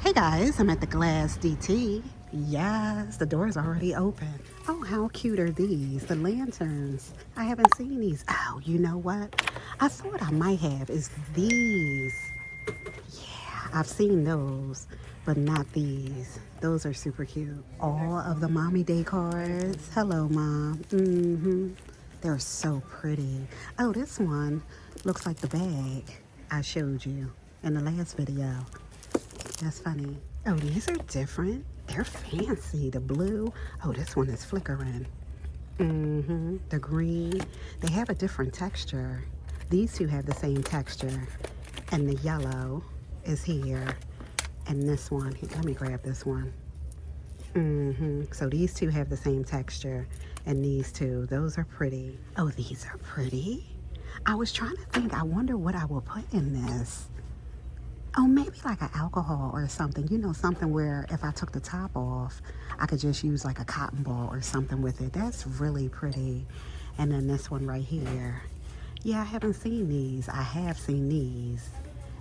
Hey guys, I'm at the Glass DT. Yes, the door's already open. Oh, how cute are these? The lanterns. I haven't seen these. Oh, you know what? I thought I might have is these. Yeah, I've seen those, but not these. Those are super cute. All of the mommy decors. Hello, Mom. They're so pretty. Oh, this one looks like the bag I showed you in the last video. That's funny. Oh, these are different. They're fancy. The blue. Oh, this one is flickering. The green. They have a different texture. These two have the same texture. And the yellow is here. And this one. Here, let me grab this one. So these two have the same texture. And these two. Those are pretty. Oh, these are pretty. I was trying to think. I wonder what I will put in this. Oh, maybe like an alcohol or something. You know, something where if I took the top off, I could just use like a cotton ball or something with it. That's really pretty. And then this one right here. Yeah, I haven't seen these. I have seen these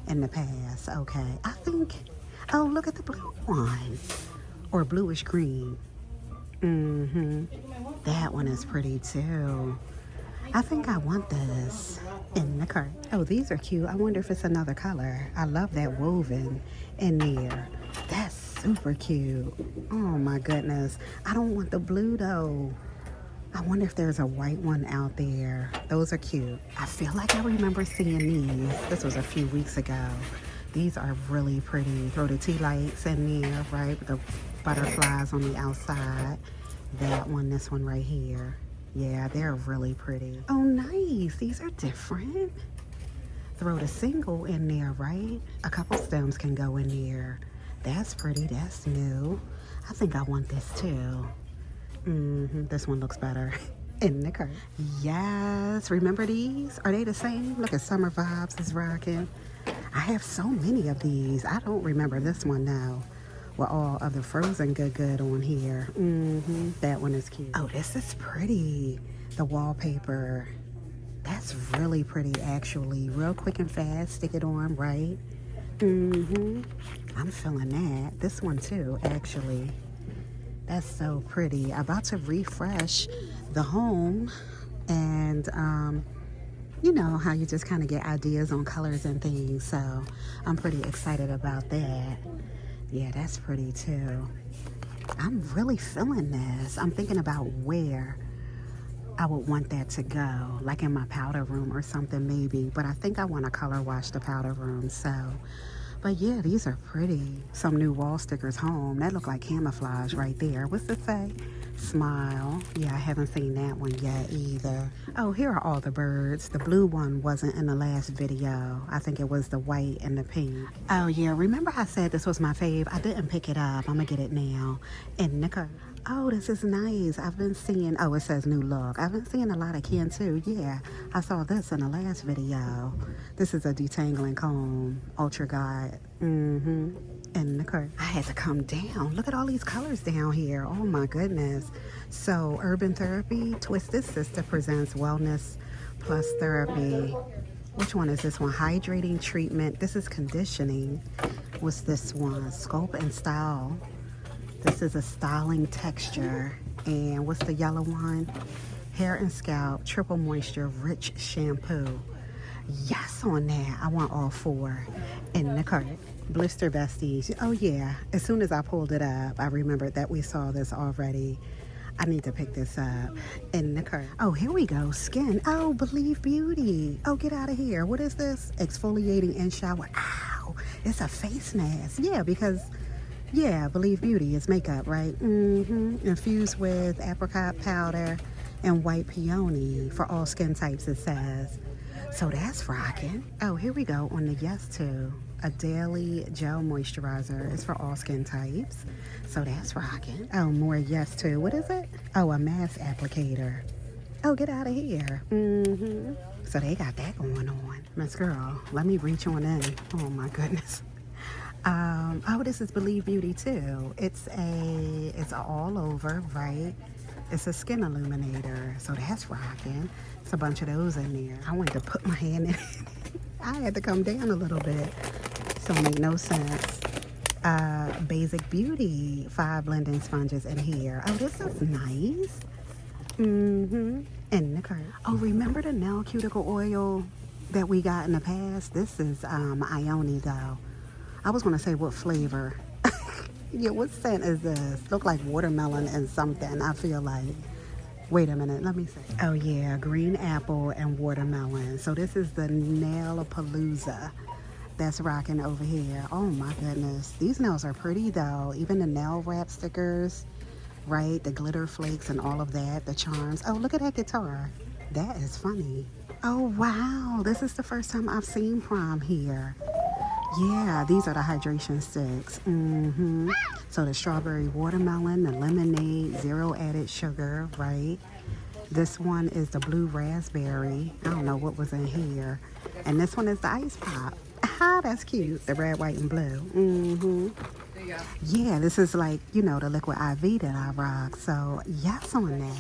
in the past. Okay. I think, oh, look at the blue one. Or bluish green. That one is pretty too. I think I want this in the cart. Oh, these are cute. I wonder if it's another color. I love that woven in there. That's super cute. Oh my goodness. I don't want the blue though. I wonder if there's a white one out there. Those are cute. I feel like I remember seeing these. This was a few weeks ago. These are really pretty. Throw the tea lights in there, right? With the butterflies on the outside. That one, this one right here. Yeah, they're really pretty. Oh, nice. These are different. Throw the single in there, right? A couple stems can go in there. That's pretty. That's new. I think I want this too. This one looks better. In the cart. Yes. Remember these? Are they the same? Look at Summer Vibes is rocking. I have so many of these. I don't remember this one now. With all of the frozen good on here. That one is cute. Oh, this is pretty. The wallpaper. That's really pretty, actually. Real quick and fast. Stick it on, right? I'm feeling that. This one too, actually. That's so pretty. About to refresh the home. And, you know how you just kind of get ideas on colors and things. So I'm pretty excited about that. Yeah, that's pretty too. I'm really feeling this. I'm thinking about where I would want that to go, like in my powder room or something maybe. But I think I want to color wash the powder room. So, but yeah, these are pretty. Some new wall stickers home. That look like camouflage right there. What's it say? Smile. Yeah, I haven't seen that one yet either. Oh, here are all the birds. The blue one wasn't in the last video. I think it was the white and the pink. Oh yeah, remember I said this was my fave? I didn't pick it up. I'm gonna get it now. And Nika. Oh, this is nice. I've been seeing, oh, it says new look. I've been seeing a lot of Ken too. Yeah, I saw this in the last video. This is a detangling comb, ultra guide. And the cart. I had to come down. Look at all these colors down here. Oh my goodness. So Urban Therapy, Twisted Sister presents Wellness Plus Therapy. Which one is this one? Hydrating Treatment. This is Conditioning. What's this one? Sculpt and Style. This is a styling texture. And what's the yellow one? Hair and Scalp Triple Moisture Rich Shampoo. Yes on that. I want all four in the cart. Blister Besties. Oh yeah, as soon as I pulled it up, I remembered that we saw this already. I need to pick this up in the cart. Oh, here we go. Skin. Oh, Believe Beauty. Oh, get out of here. What is this? Exfoliating in shower. Ow, it's a face mask. Yeah, because, yeah, Believe Beauty is makeup, right? Infused with apricot powder and white peony for all skin types, it says. So that's rocking. Oh, here we go on the Yes To. A daily gel moisturizer is for all skin types. So that's rocking. Oh, more Yes To. What is it? Oh, a mask applicator. Oh, get out of here. So they got that going on. Miss Girl, let me reach on in. Oh my goodness. Oh, this is Believe Beauty too. It's all over, right? It's a skin illuminator. So that's rocking. It's a bunch of those in there. I wanted to put my hand in it. I had to come down a little bit. So it made no sense. Basic Beauty 5 blending sponges in here. Oh, this is nice. In the cart. Oh, remember the nail cuticle oil that we got in the past? This is Ione though. I was gonna say what flavor. Yeah, what scent is this? Look like watermelon and something, I feel like. Wait a minute, let me see. Oh yeah, green apple and watermelon. So this is the Nailapalooza that's rocking over here. Oh my goodness. These nails are pretty though. Even the nail wrap stickers, right? The glitter flakes and all of that, the charms. Oh, look at that guitar. That is funny. Oh wow, this is the first time I've seen prom here. Yeah, these are the hydration sticks. So the strawberry watermelon, the lemonade, 0 added sugar, right? This one is the blue raspberry. I don't know what was in here. And this one is the ice pop. Ah, that's cute. The red, white, and blue. Yeah, this is like, you know, the liquid IV that I rock. So yes on that.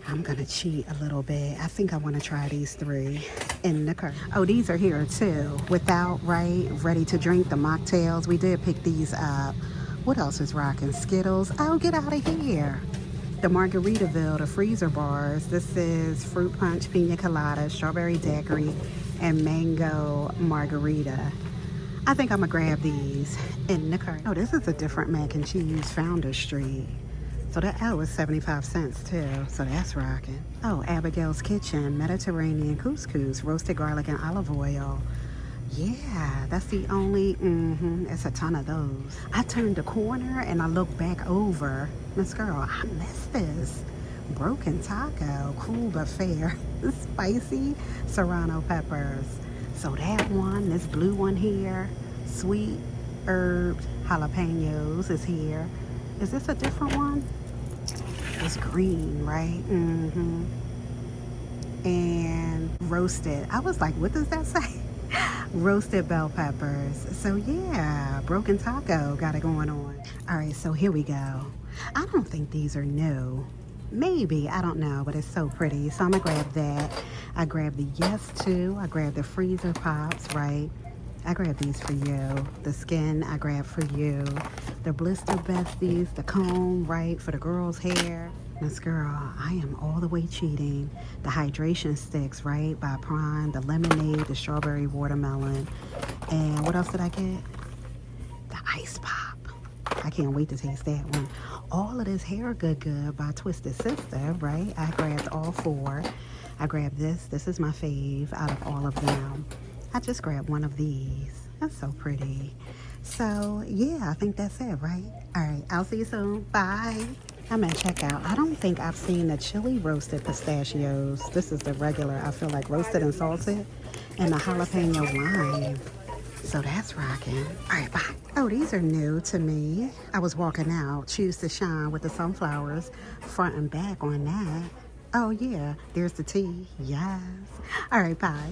I'm gonna cheat a little bit. I think I want to try these 3 in the cart. Oh, these are here too. Without, right, ready to drink, the mocktails. We did pick these up. What else is rocking? Skittles. Oh, get out of here. The Margaritaville, the freezer bars. This is fruit punch, pina colada, strawberry daiquiri, and mango margarita. I think I'm gonna grab these in the cart. Oh, this is a different mac and cheese, Founder Street. So that was 75 cents too, so that's rocking. Oh, Abigail's Kitchen, Mediterranean couscous, roasted garlic and olive oil. Yeah, that's the only, it's a ton of those. I turned the corner and I looked back over. Miss Girl, I missed this. Broken taco, cool but fair. Spicy serrano peppers. So that one, this blue one here, sweet herbed jalapenos is here. Is this a different one? It's green, right? And roasted. I was like, what does that say? Roasted bell peppers. So yeah, broken taco got it going on. All right, so here we go. I don't think these are new. Maybe, I don't know, but it's so pretty. So I'm gonna grab that. I grabbed the Yes To. I grabbed the freezer pops, right? I grabbed these for you. The skin I grabbed for you. The blister besties, the comb, right, for the girls' hair. Miss Girl, I am all the way cheating. The hydration sticks, right, by Prime. The lemonade, the strawberry watermelon. And what else did I get? The ice pop. I can't wait to taste that one. All of this Hair Good by Twisted Sister, right? I grabbed all 4. I grabbed this. This is my fave out of all of them. I just grabbed one of these. That's so pretty. So yeah, I think that's it, right? All right, I'll see you soon. Bye. I'm at checkout. I don't think I've seen the chili roasted pistachios. This is the regular, I feel like roasted and salted, and the jalapeno lime. So that's rocking. All right, bye. Oh, these are new to me. I was walking out, Choose to Shine with the sunflowers, front and back on that. Oh yeah, there's the tea. Yes. All right, bye.